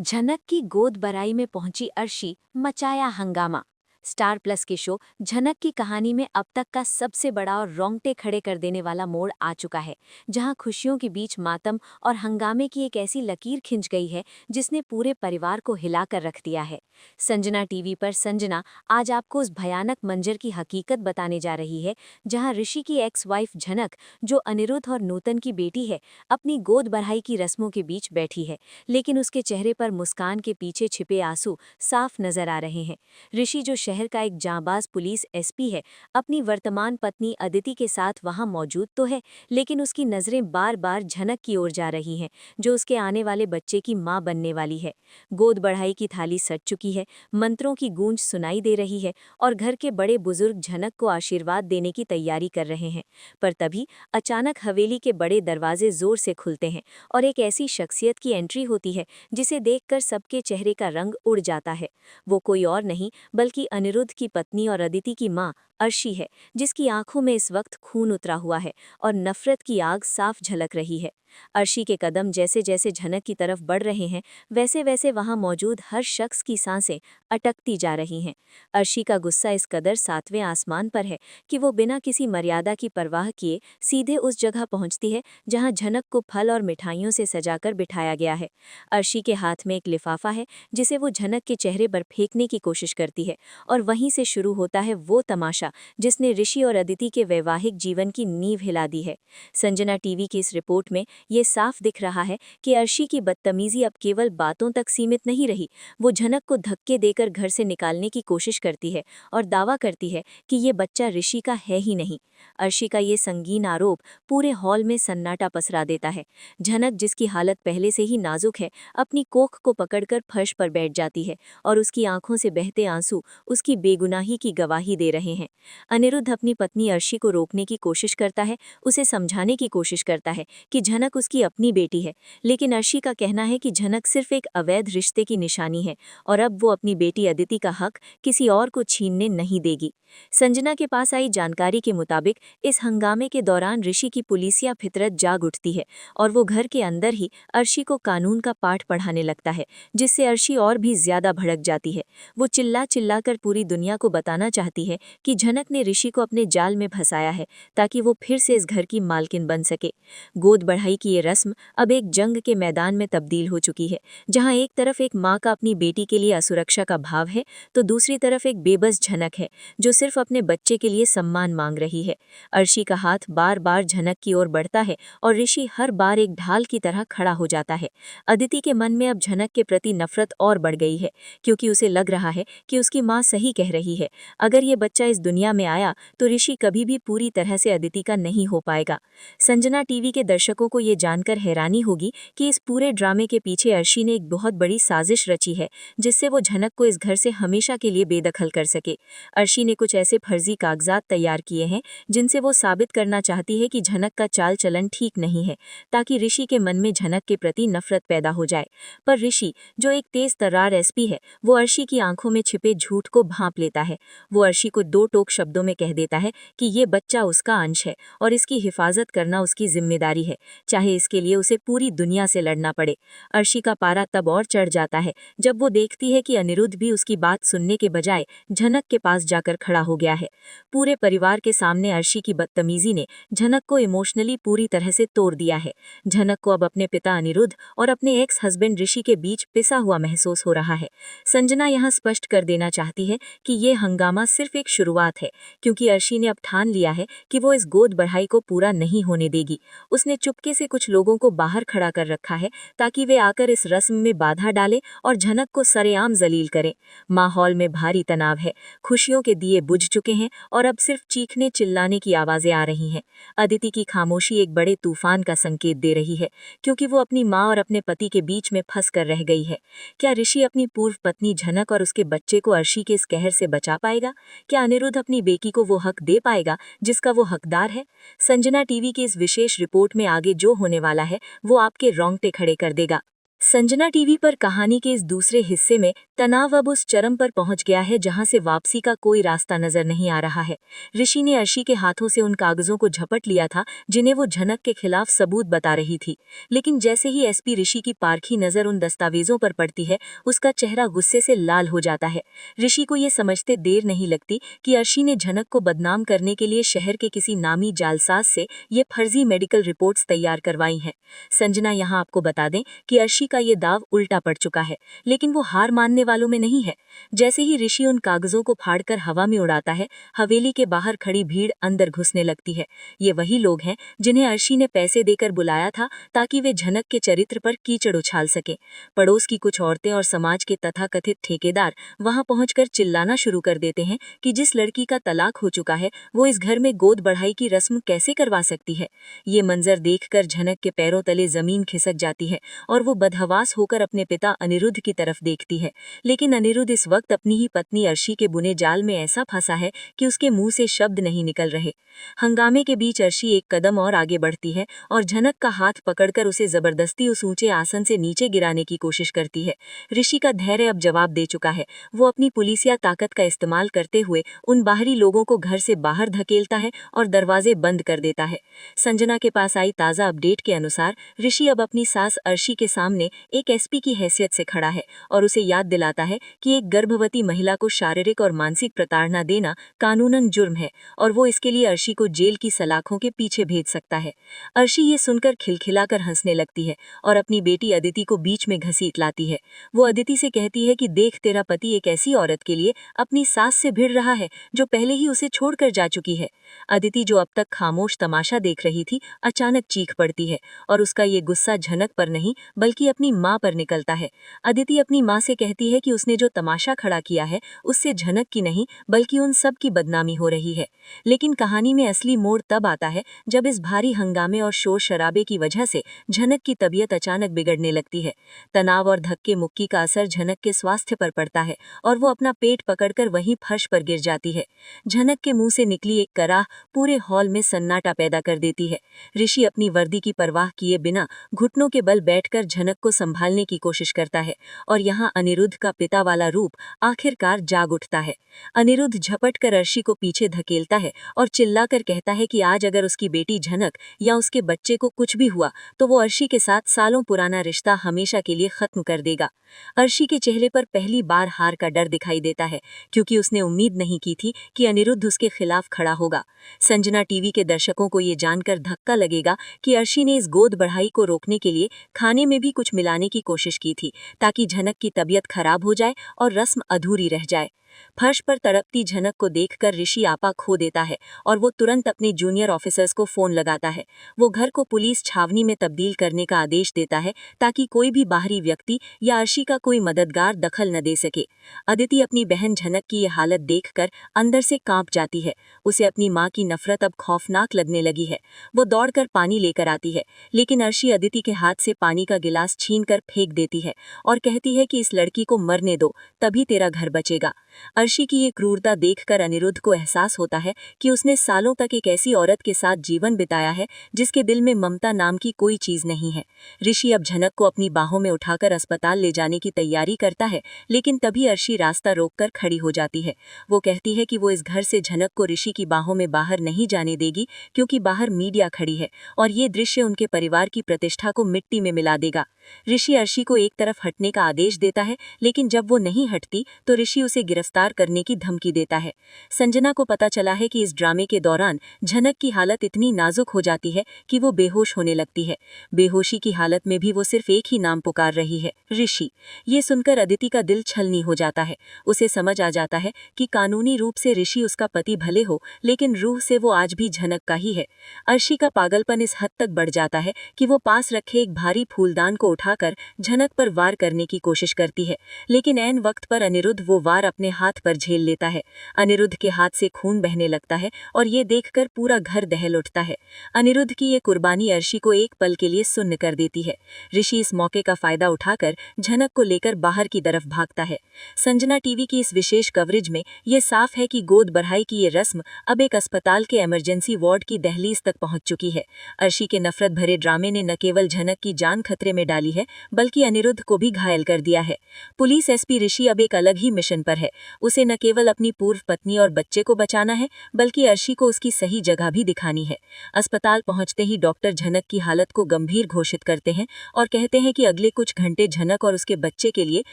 झनक की गोद बराई में पहुंची अर्शी, मचाया हंगामा। स्टार प्लस के शो झनक की कहानी में अब तक का सबसे बड़ा और रोंगटे खड़े कर देने वाला मोड़ आ चुका है, जहां खुशियों के बीच मातम और हंगामे की एक ऐसी लकीर खिंच गई है जिसने पूरे परिवार को हिलाकर रख दिया है। संजना टीवी पर संजना आज आपको उस भयानक मंजर की हकीकत बताने जा रही है, जहां ऋषि की एक्स वाइफ झनक, जो अनिरुद्ध और नूतन की बेटी है, अपनी गोद बराई की रस्मों के बीच बैठी है, लेकिन उसके चेहरे पर मुस्कान के पीछे छिपे आंसू साफ नजर आ रहे हैं। ऋषि, जो शहर का एक जांबाज पुलिस एसपी है, अपनी वर्तमान पत्नी अदिति के साथ वहां मौजूद तो है, लेकिन उसकी नजरें बार बार झनक की ओर जा रही हैं, जो उसके आने वाले बच्चे की मां बनने वाली है। गोद बढ़ाई की थाली सज चुकी है, मंत्रों की गूंज सुनाई दे रही है और घर के बड़े बुजुर्ग झनक को आशीर्वाद देने की तैयारी कर रहे हैं। पर तभी अचानक हवेली के बड़े दरवाजे जोर से खुलते हैं और एक ऐसी शख्सियत की एंट्री होती है जिसे देखकर सबके चेहरे का रंग उड़ जाता है। वो कोई और नहीं बल्कि अनिरुद्ध की पत्नी और अदिति की मां अर्शी है, जिसकी आंखों में इस वक्त खून उतरा हुआ है और नफरत की आग साफ झलक रही है। अर्शी के कदम जैसे जैसे झनक की तरफ बढ़ रहे हैं, वैसे वैसे वहां मौजूद हर शख्स की सांसें अटकती जा रही हैं। अर्शी का गुस्सा इस कदर सातवें आसमान पर है कि वो बिना किसी मर्यादा की परवाह किए सीधे उस जगह पहुंचती है जहां झनक को फल और मिठाइयों से सजाकर बिठाया गया है। अर्शी के हाथ में एक लिफाफा है जिसे वो झनक के चेहरे पर फेंकने की कोशिश करती है, और वहीं से शुरू होता है वो तमाशा जिसने ऋषि और अदिति के वैवाहिक जीवन की नींव हिला दी है। संजना टीवी की इस रिपोर्ट में ये साफ दिख रहा है कि अर्शी की बदतमीजी अब केवल बातों तक सीमित नहीं रही। वो झनक को धक्के देकर घर से निकालने की कोशिश करती है और दावा करती है कि ये बच्चा ऋषि का है ही नहीं। अर्शी का ये संगीन आरोप पूरे हॉल में सन्नाटा पसरा देता है। झनक, जिसकी हालत पहले से ही नाजुक है, अपनी कोख को पकड़कर फर्श पर बैठ जाती है और उसकी आंखों से बहते आंसू उसकी बेगुनाही की गवाही दे रहे हैं। अनिरुद्ध अपनी पत्नी अर्शी को रोकने की कोशिश करता है, उसे समझाने की कोशिश करता है कि झनक उसकी अपनी बेटी है, लेकिन अर्शी का कहना है कि झनक सिर्फ एक अवैध रिश्ते की निशानी है और अब वो अपनी बेटी अदिति का हक किसी और को छीनने नहीं देगी। संजना के पास आई जानकारी के मुताबिक इस हंगामे के दौरान ऋषि की पुलिसिया फितरत जाग उठती है और वो घर के अंदर ही अर्शी को कानून का पाठ पढ़ाने लगता है, जिससे अर्शी और भी ज्यादा भड़क जाती है। वो चिल्ला चिल्ला कर पूरी दुनिया को बताना चाहती है कि झनक ने ऋषि को अपने जाल में फंसाया है ताकि वो फिर से इस घर की मालकिन बन सके। गोद बढ़ाई की ये रस्म अब एक जंग के मैदान में तब्दील हो चुकी है, जहां एक तरफ एक माँ का अपनी बेटी के लिए असुरक्षा का भाव है, तो दूसरी तरफ एक बेबस झनक है जो सिर्फ अपने बच्चे के लिए सम्मान मांग रही है। अर्शी का हाथ बार बार झनक की ओर बढ़ता है और ऋषि हर बार एक ढाल की तरह खड़ा हो जाता है। अदिति के मन में अब झनक के प्रति नफरत और बढ़ गई है, क्योंकि उसे लग रहा है कि उसकी माँ सही कह रही है। अगर ये बच्चा इस दुनिया में आया तो ऋषि कभी भी पूरी तरह से अदिति का नहीं हो पाएगा। संजना टीवी के दर्शकों को ये जानकर हैरानी होगी कि इस पूरे ड्रामे के पीछे अर्शी ने एक बहुत बड़ी साजिश रची है, जिससे वो झनक को इस घर से हमेशा के लिए बेदखल कर सके। अर्शी ने कुछ ऐसे फर्जी कागजात तैयार किए हैं जिनसे वो साबित करना चाहती है कि झनक का चाल चलन ठीक नहीं है, ताकि ऋषि के मन में झनक के प्रति नफरत पैदा हो जाए। पर ऋषि, जो एक तेज तर्रार एसपी है, वो अर्शी की आंखों में छिपे झूठ को भांप लेता है। वो अर्शी को दो टोक शब्दों में कह देता है कि ये बच्चा उसका अंश है और इसकी हिफाजत करना उसकी जिम्मेदारी है, चाहे इसके लिए उसे पूरी दुनिया से लड़ना पड़े। अर्शी का पारा तब और चढ़ जाता है जब वो देखती है कि अनिरुद्ध भी उसकी बात सुनने के बजाय झनक के पास जाकर खड़ा हो गया है। पूरे परिवार के सामने अर्शी की बदतमीजी ने झनक को इमोशनली पूरी तरह से तोड़ दिया है। झनक को अब अपने पिता अनिरुद्ध और अपने एक्स हस्बैंड ऋषि के बीच पिसा हुआ महसूस हो रहा है। संजना यहाँ स्पष्ट कर देना चाहती है कि ये हंगामा सिर्फ एक शुरुआत है, क्योंकि अर्शी ने अब ठान लिया है कि वो इस गोद बढ़ाई को पूरा नहीं होने देगी। उसने चुपके से कुछ लोगों को बाहर खड़ा कर रखा है ताकि वे आकर इस रस्म में बाधा डालें और झनक को सरेआम जलील करें। माहौल में भारी तनाव है, खुशियों के दिए बुझ चुके हैं और अब सिर्फ चीखने चिल्लाने की आवाजें आ रही हैं। अदिति की खामोशी एक बड़े तूफान का संकेत दे रही है, क्योंकि वो अपनी माँ और अपने पति के बीच में फंस कर रह गई है। क्या ऋषि अपनी पूर्व पत्नी झनक और उसके बच्चे को अर्शी के इस कहर से बचा पाएगा? क्या अनिरुद्ध अपनी बेटी को वो हक दे पाएगा जिसका वो हकदार है? संजना टीवी की इस विशेष रिपोर्ट में आगे जो होने वाला है वो आपके रोंगटे खड़े कर देगा। संजना टीवी पर कहानी के इस दूसरे हिस्से में तनाव अब उस चरम पर पहुंच गया है जहां से वापसी का कोई रास्ता नजर नहीं आ रहा है। ऋषि ने अर्शी के हाथों से उन कागजों को झपट लिया था जिन्हें वो झनक के खिलाफ सबूत बता रही थी, लेकिन जैसे ही एसपी ऋषि की पारखी नजर उन दस्तावेजों पर पड़ती है, उसका चेहरा गुस्से से लाल हो जाता है। ऋषि को ये समझते देर नहीं लगती कि अर्शी ने झनक को बदनाम करने के लिए शहर के किसी नामी जालसाज से ये फर्जी मेडिकल रिपोर्ट्स तैयार करवाई हैं। संजना, यहाँ आपको बता दें कि अर्शी का ये दाव उल्टा पड़ चुका है, लेकिन वो हार मानने वालों में नहीं है। जैसे ही ऋषि उन कागजों को फाड़कर हवा में उड़ाता है, हवेली के बाहर खड़ी भीड़ अंदर घुसने लगती है। ये वही लोग हैं जिन्हें अर्शी ने पैसे देकर बुलाया था ताकि वे झनक के चरित्र पर कीचड़ उछाल सके। पड़ोस की कुछ औरतें और समाज के तथाकथित ठेकेदार वहां पहुंचकर चिल्लाना शुरू कर देते हैं कि जिस लड़की का तलाक हो चुका है वो इस घर में गोद बढ़ाई की रस्म कैसे करवा सकती है। ये मंजर देखकर झनक के पैरों तले जमीन खिसक जाती है और वो बदहवास होकर अपने पिता अनिरुद्ध की तरफ देखती है, लेकिन अनिरुद्ध इस वक्त अपनी ही पत्नी अर्शी के बुने जाल में ऐसा फंसा है कि उसके मुंह से शब्द नहीं निकल रहे। हंगामे के बीच अर्शी एक कदम और आगे बढ़ती है और झनक का हाथ पकड़कर उसे जबरदस्ती उस ऊंचे आसन से नीचे गिराने की कोशिश करती है। ऋषि का धैर्य अब जवाब दे चुका है। वो अपनी पुलिसिया ताकत का इस्तेमाल करते हुए उन बाहरी लोगों को घर से बाहर धकेलता है और दरवाजे बंद कर देता है। संजना के पास आई ताज़ा अपडेट के अनुसार ऋषि अब अपनी सास अर्शी के सामने एक एसपी की हैसियत से खड़ा है और उसे याद दिलाता है कि एक गर्भवती महिला को शारीरिक और मानसिक प्रताड़ना देना कानूनन जुर्म है और वो इसके लिए अर्शी को जेल की सलाखों के पीछे भेज सकता है। अर्शी ये सुनकर खिलखिलाकर हंसने लगती है और अपनी बेटी अदिति को बीच में घसीट लाती है। वो अदिति से कहती है कि देख, तेरा पति एक ऐसी औरत के लिए अपनी सास से भिड़ रहा है जो पहले ही उसे छोड़कर जा चुकी है। अदिति, जो अब तक खामोश तमाशा देख रही थी, अचानक चीख पड़ती है और उसका ये गुस्सा झनक पर नहीं बल्कि अपनी माँ पर निकलता है। अदिति अपनी माँ से कहती है कि उसने जो तमाशा खड़ा किया है उससे झनक की नहीं बल्कि उन सब की बदनामी हो रही है। लेकिन कहानी में असली मोड़ तब आता है जब इस भारी हंगामे और शोर शराबे की वजह से झनक की तबीयत अचानक बिगड़ने लगती है। तनाव और धक्के मुक्की का असर झनक के स्वास्थ्य पर पड़ता है और वो अपना पेट पकड़कर वहीं फर्श पर गिर जाती है। झनक के मुंह से निकली एक कराह पूरे हॉल में सन्नाटा पैदा कर देती है। ऋषि अपनी वर्दी की परवाह किए बिना घुटनों के बल बैठकर झनक को संभालने की कोशिश करता है और यहाँ अनिरुद्ध का पिता वाला रूप आखिरकार जाग उठता है। अनिरुद्ध झपट कर अर्शी को पीछे धकेलता है और चिल्लाकर कहता है कि आज अगर उसकी बेटी झनक या उसके बच्चे को कुछ भी हुआ तो वो अर्शी के साथ सालों पुराना रिश्ता हमेशा के लिए खत्म कर देगा। अर्शी के चेहरे पर पहली बार हार का डर दिखाई देता है क्योंकि उसने उम्मीद नहीं की थी कि अनिरुद्ध उसके खिलाफ खड़ा होगा। संजना टीवी के दर्शकों को ये जानकर धक्का लगेगा कि अर्शी ने इस गोद बढ़ाई को रोकने के लिए खाने में भी कुछ मिलाने की कोशिश की थी ताकि झनक की तबीयत खराब हो जाए और रस्म अधूरी रह जाए। फर्श पर तड़पती झनक को देखकर ऋषि आपा खो देता है और वो तुरंत अपने जूनियर ऑफिसर्स को फोन लगाता है। वो घर को पुलिस छावनी में तब्दील करने का आदेश देता है ताकि कोई भी बाहरी व्यक्ति या अर्शी का कोई मददगार दखल न दे सके। अदिति अपनी बहन झनक की ये हालत देखकर अंदर से कांप जाती है। उसे अपनी माँ की नफरत अब खौफनाक लगने लगी है। वो दौड़कर पानी लेकर आती है, लेकिन अर्शी अदिति के हाथ से पानी का गिलास छीनकर फेंक देती है और कहती है कि इस लड़की को मरने दो, तभी तेरा घर बचेगा। अर्शी की ये क्रूरता देखकर अनिरुद्ध को एहसास होता है कि उसने सालों तक एक ऐसी औरत के साथ जीवन बिताया है जिसके दिल में ममता नाम की कोई चीज नहीं है। ऋषि अब झनक को अपनी बाहों में उठाकर अस्पताल ले जाने की तैयारी करता है, लेकिन तभी अर्शी रास्ता रोककर खड़ी हो जाती है। वो कहती है कि वो इस घर से झनक को ऋषि की बाहों में बाहर नहीं जाने देगी क्योंकि बाहर मीडिया खड़ी है और ये दृश्य उनके परिवार की प्रतिष्ठा को मिट्टी में मिला देगा। ऋषि अर्शी को एक तरफ हटने का आदेश देता है, लेकिन जब वो नहीं हटती तो ऋषि उसे गिरफ्तार करने की धमकी देता है। संजना को पता चला है कि इस ड्रामे के दौरान झनक की हालत इतनी नाजुक हो जाती है कि वो बेहोश होने लगती है। बेहोशी की हालत में भी वो सिर्फ एक ही नाम पुकार रही है, ऋषि। ये सुनकर अदिति का दिल छलनी हो जाता है। उसे समझ आ जाता है कि कानूनी रूप से ऋषि उसका पति भले हो, लेकिन रूह से वो आज भी झनक का ही है। अर्शी का पागलपन इस हद तक बढ़ जाता है कि वो पास रखे एक भारी फूलदान को उठाकर झनक पर वार करने की कोशिश करती है, लेकिन ऐन वक्त पर अनिरुद्ध वो वार अपने हाथ पर झेल लेता है। अनिरुद्ध के हाथ से खून बहने लगता है और ये देखकर पूरा घर दहल उठता है। अनिरुद्ध की ये कुर्बानी अर्शी को एक पल के लिए सुन्न कर देती है। ऋषि इस मौके का फायदा उठाकर झनक को लेकर बाहर की तरफ भागता है। संजना टीवी की इस विशेष कवरेज में ये साफ है कि गोद बढ़ाई की ये रस्म अब एक अस्पताल के इमरजेंसी वार्ड की दहलीज तक पहुंच चुकी है। अर्शी के नफरत भरे ड्रामे ने न केवल झनक की जान खतरे में डाली डाली है बल्कि अनिरुद्ध को भी घायल कर दिया है। पुलिस एसपी ऋषि अब एक अलग ही मिशन पर है। उसे न केवल अपनी पूर्व पत्नी और बच्चे को बचाना है बल्कि अर्शी को उसकी सही जगह भी दिखानी है। अस्पताल पहुंचते ही डॉक्टर झनक की हालत को गंभीर घोषित करते हैं और कहते हैं कि अगले कुछ घंटे झनक और उसके बच्चे के लिए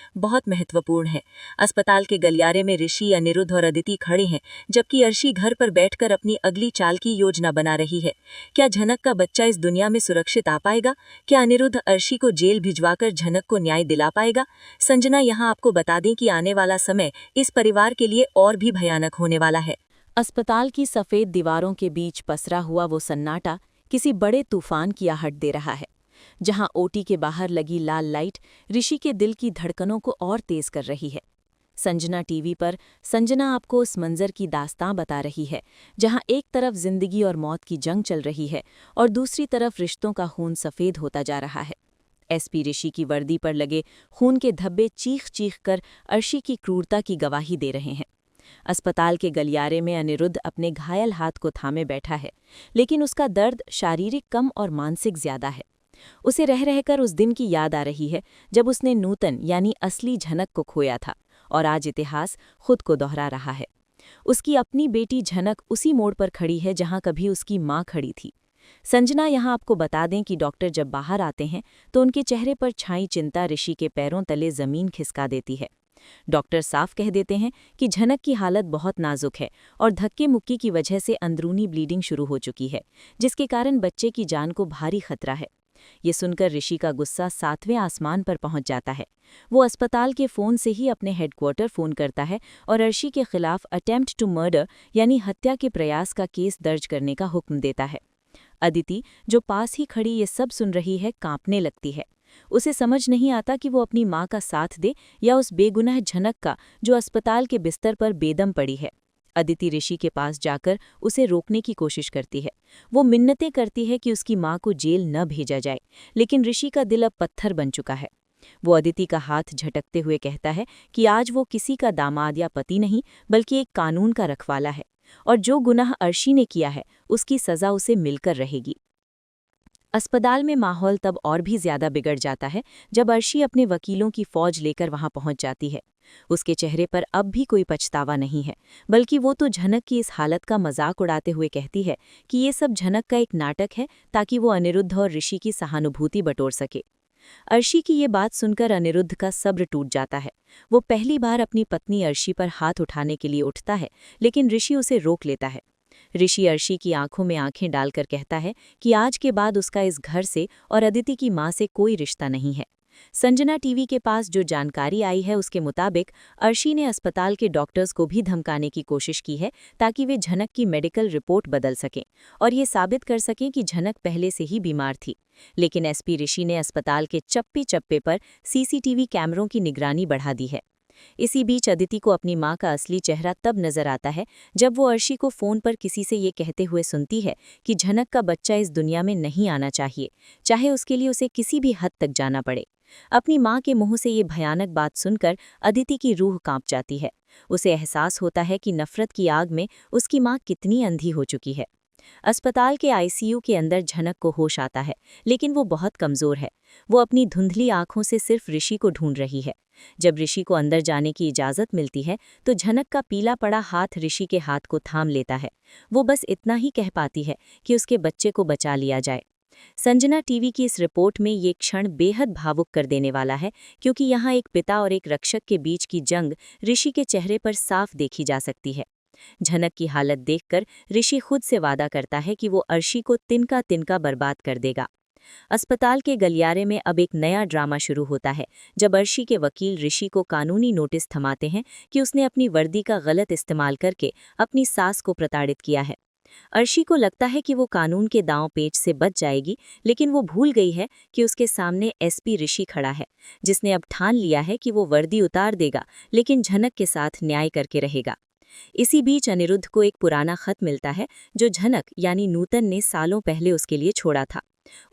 बहुत महत्वपूर्ण है। अस्पताल के गलियारे में ऋषि, अनिरुद्ध और अदिति खड़े हैं, जबकि अर्शी घर पर बैठकर अपनी अगली चाल की योजना बना रही है। क्या झनक का बच्चा इस दुनिया में सुरक्षित आ पाएगा? क्या अनिरुद्ध अर्शी को जेल भिजवाकर झनक को न्याय दिला पाएगा? संजना, यहाँ आपको बता दें कि आने वाला समय इस परिवार के लिए और भी भयानक होने वाला है। अस्पताल की सफेद दीवारों के बीच पसरा हुआ वो सन्नाटा किसी बड़े तूफान की आहट दे रहा है। जहां ओटी के बाहर लगी लाल लाइट ऋषि के दिल की धड़कनों को और तेज कर रही है। संजना टीवी पर संजना आपको उस मंजर की दास्तां बता रही है जहां एक तरफ जिंदगी और मौत की जंग चल रही है और दूसरी तरफ रिश्तों का खून सफेद होता जा रहा है। एसपी ऋषि की वर्दी पर लगे खून के धब्बे चीख चीख कर अर्शी की क्रूरता की गवाही दे रहे हैं। अस्पताल के गलियारे में अनिरुद्ध अपने घायल हाथ को थामे बैठा है, लेकिन उसका दर्द शारीरिक कम और मानसिक ज्यादा है। उसे रह रहकर उस दिन की याद आ रही है जब उसने नूतन यानी असली झनक को खोया था और आज इतिहास खुद को दोहरा रहा है। उसकी अपनी बेटी झनक उसी मोड़ पर खड़ी है जहां कभी उसकी मां खड़ी थी। संजना, यहाँ आपको बता दें कि डॉक्टर जब बाहर आते हैं तो उनके चेहरे पर छाई चिंता ऋषि के पैरों तले जमीन खिसका देती है। डॉक्टर साफ कह देते हैं कि झनक की हालत बहुत नाजुक है और धक्के मुक्की की वजह से अंदरूनी ब्लीडिंग शुरू हो चुकी है, जिसके कारण बच्चे की जान को भारी खतरा है। ये सुनकर ऋषि का गुस्सा 7वें आसमान पर पहुंच जाता है। वो अस्पताल के फ़ोन से ही अपने हेडक्वार्टर फ़ोन करता है और अर्शी के खिलाफ अटेम्प्ट टू मर्डर यानी हत्या के प्रयास का केस दर्ज करने का हुक्म देता है। अदिति, जो पास ही खड़ी ये सब सुन रही है, कांपने लगती है। उसे समझ नहीं आता कि वो अपनी माँ का साथ दे या उस बेगुनाह झनक का जो अस्पताल के बिस्तर पर बेदम पड़ी है। अदिति ऋषि के पास जाकर उसे रोकने की कोशिश करती है। वो मिन्नतें करती है कि उसकी माँ को जेल न भेजा जाए, लेकिन ऋषि का दिल अब पत्थर बन चुका है। वो अदिति का हाथ झटकते हुए कहता है कि आज वो किसी का दामाद या पति नहीं बल्कि एक कानून का रखवाला है और जो गुनाह अर्शी ने किया है उसकी सजा उसे मिलकर रहेगी। अस्पताल में माहौल तब और भी ज्यादा बिगड़ जाता है जब अर्शी अपने वकीलों की फौज लेकर वहां पहुंच जाती है। उसके चेहरे पर अब भी कोई पछतावा नहीं है, बल्कि वो तो झनक की इस हालत का मजाक उड़ाते हुए कहती है कि ये सब झनक का एक नाटक है ताकि वो अनिरुद्ध और ऋषि की सहानुभूति बटोर सके। अर्शी की ये बात सुनकर अनिरुद्ध का सब्र टूट जाता है। वो पहली बार अपनी पत्नी अर्शी पर हाथ उठाने के लिए उठता है, लेकिन ऋषि उसे रोक लेता है। ऋषि अर्शी की आंखों में आंखें डालकर कहता है कि आज के बाद उसका इस घर से और अदिति की मां से कोई रिश्ता नहीं है। संजना टीवी के पास जो जानकारी आई है उसके मुताबिक अर्शी ने अस्पताल के डॉक्टर्स को भी धमकाने की कोशिश की है ताकि वे झनक की मेडिकल रिपोर्ट बदल सकें और ये साबित कर सकें कि झनक पहले से ही बीमार थी। लेकिन एसपी ऋषि ने अस्पताल के चप्पे चप्पे पर सीसीटीवी कैमरों की निगरानी बढ़ा दी है। इसी बीच अदिति को अपनी मां का असली चेहरा तब नजर आता है जब वो अर्शी को फोन पर किसी से ये कहते हुए सुनती है कि झनक का बच्चा इस दुनिया में नहीं आना चाहिए, चाहे उसके लिए उसे किसी भी हद तक जाना पड़े। अपनी मां के मुंह से ये भयानक बात सुनकर अदिति की रूह कांप जाती है। उसे एहसास होता है कि नफरत की आग में उसकी मां कितनी अंधी हो चुकी है। अस्पताल के आईसीयू के अंदर झनक को होश आता है, लेकिन वो बहुत कमजोर है। वो अपनी धुंधली आंखों से सिर्फ ऋषि को ढूंढ रही है। जब ऋषि को अंदर जाने की इजाजत मिलती है तो झनक का पीला पड़ा हाथ ऋषि के हाथ को थाम लेता है। वो बस इतना ही कह पाती है कि उसके बच्चे को बचा लिया जाए। संजना टीवी की इस रिपोर्ट में ये क्षण बेहद भावुक कर देने वाला है, क्योंकि यहाँ एक पिता और एक रक्षक के बीच की जंग ऋषि के चेहरे पर साफ देखी जा सकती है। झनक की हालत देखकर ऋषि खुद से वादा करता है कि वो अर्शी को तिनका तिनका बर्बाद कर देगा। अस्पताल के गलियारे में अब एक नया ड्रामा शुरू होता है जब अर्शी के वकील ऋषि को कानूनी नोटिस थमाते हैं कि उसने अपनी वर्दी का गलत इस्तेमाल करके अपनी सास को प्रताड़ित किया है। अर्शी को लगता है कि वो कानून के दांव पेच से बच जाएगी, लेकिन वो भूल गई है कि उसके सामने एसपी ऋषि खड़ा है, जिसने अब ठान लिया है कि वो वर्दी उतार देगा लेकिन झनक के साथ न्याय करके रहेगा। इसी बीच अनिरुद्ध को एक पुराना खत मिलता है जो झनक यानी नूतन ने सालों पहले उसके लिए छोड़ा था।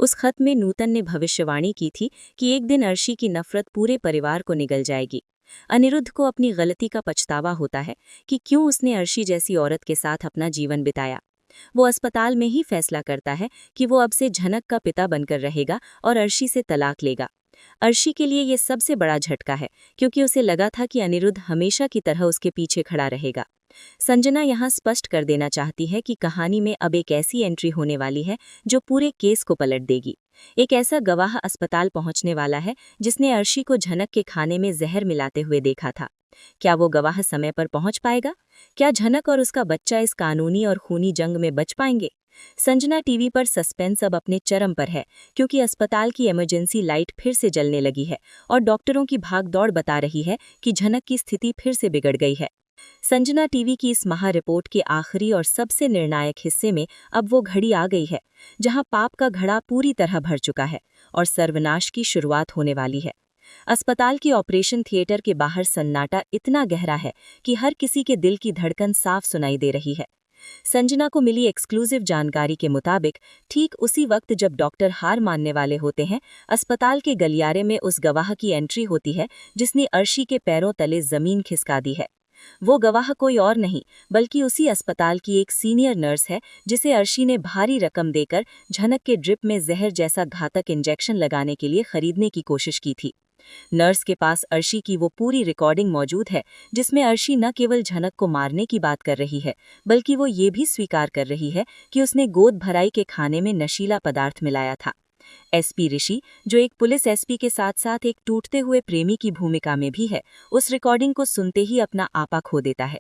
उस खत में नूतन ने भविष्यवाणी की थी कि एक दिन अर्शी की नफरत पूरे परिवार को निगल जाएगी। अनिरुद्ध को अपनी गलती का पछतावा होता है कि क्यों उसने अर्शी जैसी औरत के साथ अपना जीवन बिताया। वो अस्पताल में ही फैसला करता है कि वो अब से झनक का पिता बनकर रहेगा और अर्शी से तलाक लेगा। अर्शी के लिए ये सबसे बड़ा झटका है, क्योंकि उसे लगा था कि अनिरुद्ध हमेशा की तरह उसके पीछे खड़ा रहेगा। संजना यहाँ स्पष्ट कर देना चाहती है कि कहानी में अब एक ऐसी एंट्री होने वाली है जो पूरे केस को पलट देगी। एक ऐसा गवाह अस्पताल पहुंचने वाला है जिसने अर्शी को झनक के खाने में जहर मिलाते हुए देखा था। क्या वो गवाह समय पर पहुंच पाएगा? क्या झनक और उसका बच्चा इस कानूनी और खूनी जंग में बच पाएंगे? संजना टीवी पर सस्पेंस अब अपने चरम पर है, क्योंकि अस्पताल की इमरजेंसी लाइट फिर से जलने लगी है और डॉक्टरों की भागदौड़ बता रही है कि झनक की स्थिति फिर से बिगड़ गई है। संजना टीवी की इस महा रिपोर्ट के आखिरी और सबसे निर्णायक हिस्से में अब वो घड़ी आ गई है जहां पाप का घड़ा पूरी तरह भर चुका है और सर्वनाश की शुरुआत होने वाली है। अस्पताल के ऑपरेशन थिएटर के बाहर सन्नाटा इतना गहरा है कि हर किसी के दिल की धड़कन साफ सुनाई दे रही है। संजना को मिली एक्सक्लूसिव जानकारी के मुताबिक ठीक उसी वक्त जब डॉक्टर हार मानने वाले होते हैं, अस्पताल के गलियारे में उस गवाह की एंट्री होती है जिसने अर्शी के पैरों तले जमीन खिसका दी है। वो गवाह कोई और नहीं बल्कि उसी अस्पताल की एक सीनियर नर्स है जिसे अर्शी ने भारी रकम देकर झनक के ड्रिप में जहर जैसा घातक इंजेक्शन लगाने के लिए खरीदने की कोशिश की थी। नर्स के पास अर्शी की वो पूरी रिकॉर्डिंग मौजूद है जिसमें अर्शी न केवल झनक को मारने की बात कर रही है, बल्कि वो ये भी स्वीकार कर रही है कि उसने गोद भराई के खाने में नशीला पदार्थ मिलाया था। एसपी ऋषि, जो एक पुलिस एसपी के साथ साथ एक टूटते हुए प्रेमी की भूमिका में भी है, उस रिकॉर्डिंग को सुनते ही अपना आपा खो देता है।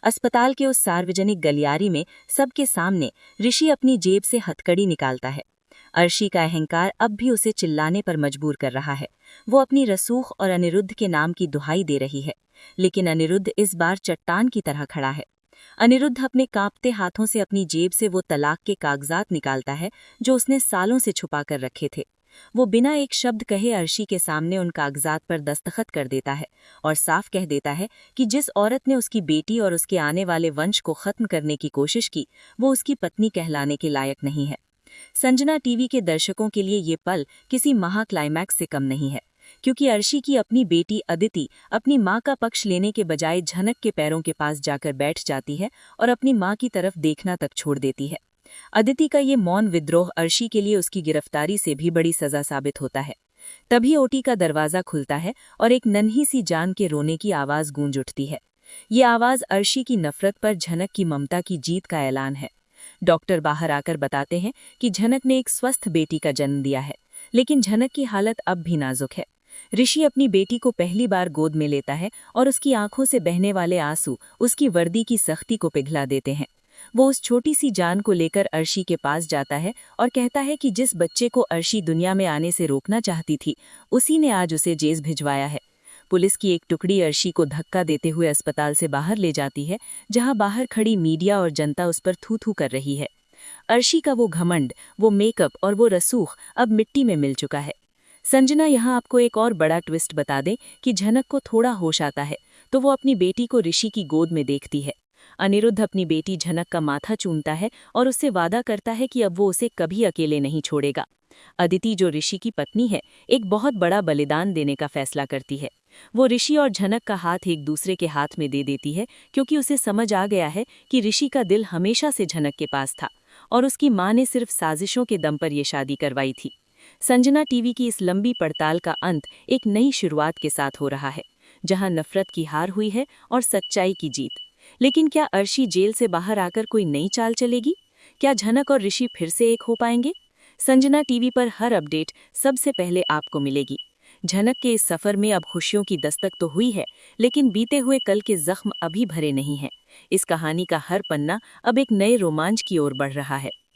अस्पताल के उस सार्वजनिक गलियारी में सबके सामने ऋषि अपनी जेब से हथकड़ी निकालता है। अर्शी का अहंकार अब भी उसे चिल्लाने पर मजबूर कर रहा है। वो अपनी रसूख और अनिरुद्ध के नाम की दुहाई दे रही है, लेकिन अनिरुद्ध इस बार चट्टान की तरह खड़ा है। अनिरुद्ध अपने कांपते हाथों से अपनी जेब से वो तलाक के कागजात निकालता है जो उसने सालों से छुपा कर रखे थे। वो बिना एक शब्द कहे अर्शी के सामने उन कागजात पर दस्तखत कर देता है और साफ कह देता है कि जिस औरत ने उसकी बेटी और उसके आने वाले वंश को खत्म करने की कोशिश की, वो उसकी पत्नी कहलाने के लायक नहीं है। संजना टीवी के दर्शकों के लिए ये पल किसी महा क्लाइमैक्स से कम नहीं है, क्योंकि अर्शी की अपनी बेटी अदिति अपनी मां का पक्ष लेने के बजाय झनक के पैरों के पास जाकर बैठ जाती है और अपनी मां की तरफ देखना तक छोड़ देती है। अदिति का ये मौन विद्रोह अर्शी के लिए उसकी गिरफ्तारी से भी बड़ी सजा साबित होता है। तभी ओटी का दरवाजा खुलता है और एक नन्ही सी जान के रोने की आवाज गूंज उठती है। ये आवाज अर्शी की नफरत पर झनक की ममता की जीत का ऐलान है। डॉक्टर बाहर आकर बताते हैं कि झनक ने एक स्वस्थ बेटी का जन्म दिया है, लेकिन झनक की हालत अब भी नाजुक है। ऋषि अपनी बेटी को पहली बार गोद में लेता है और उसकी आंखों से बहने वाले आंसू उसकी वर्दी की सख्ती को पिघला देते हैं। वो उस छोटी सी जान को लेकर अर्शी के पास जाता है और कहता है कि जिस बच्चे को अर्शी दुनिया में आने से रोकना चाहती थी, उसी ने आज उसे जेल भिजवाया है। पुलिस की एक टुकड़ी अर्शी को धक्का देते हुए अस्पताल से बाहर ले जाती है, जहां बाहर खड़ी मीडिया और जनता उस पर थू-थू कर रही है। अर्शी का वो घमंड, वो मेकअप और वो रसूख अब मिट्टी में मिल चुका है। संजना यहाँ आपको एक और बड़ा ट्विस्ट बता दे कि झनक को थोड़ा होश आता है तो वो अपनी बेटी को ऋषि की गोद में देखती है। अनिरुद्ध अपनी बेटी झनक का माथा चूमता है और उससे वादा करता है कि अब वो उसे कभी अकेले नहीं छोड़ेगा। अदिति, जो ऋषि की पत्नी है, एक बहुत बड़ा बलिदान देने का फैसला करती है। वो ऋषि और झनक का हाथ एक दूसरे के हाथ में दे देती है, क्योंकि उसे समझ आ गया है कि ऋषि का दिल हमेशा से झनक के पास था और उसकी मां ने सिर्फ साजिशों के दम पर यह शादी करवाई थी। संजना टीवी की इस लंबी पड़ताल का अंत एक नई शुरुआत के साथ हो रहा है, जहां नफरत की हार हुई है और सच्चाई की जीत। लेकिन क्या अर्शी जेल से बाहर आकर कोई नई चाल चलेगी? क्या झनक और ऋषि फिर से एक हो पाएंगे? संजना टीवी पर हर अपडेट सबसे पहले आपको मिलेगी। झनक के इस सफर में अब खुशियों की दस्तक तो हुई है, लेकिन बीते हुए कल के जख्म अभी भरे नहीं हैं। इस कहानी का हर पन्ना अब एक नए रोमांच की ओर बढ़ रहा है।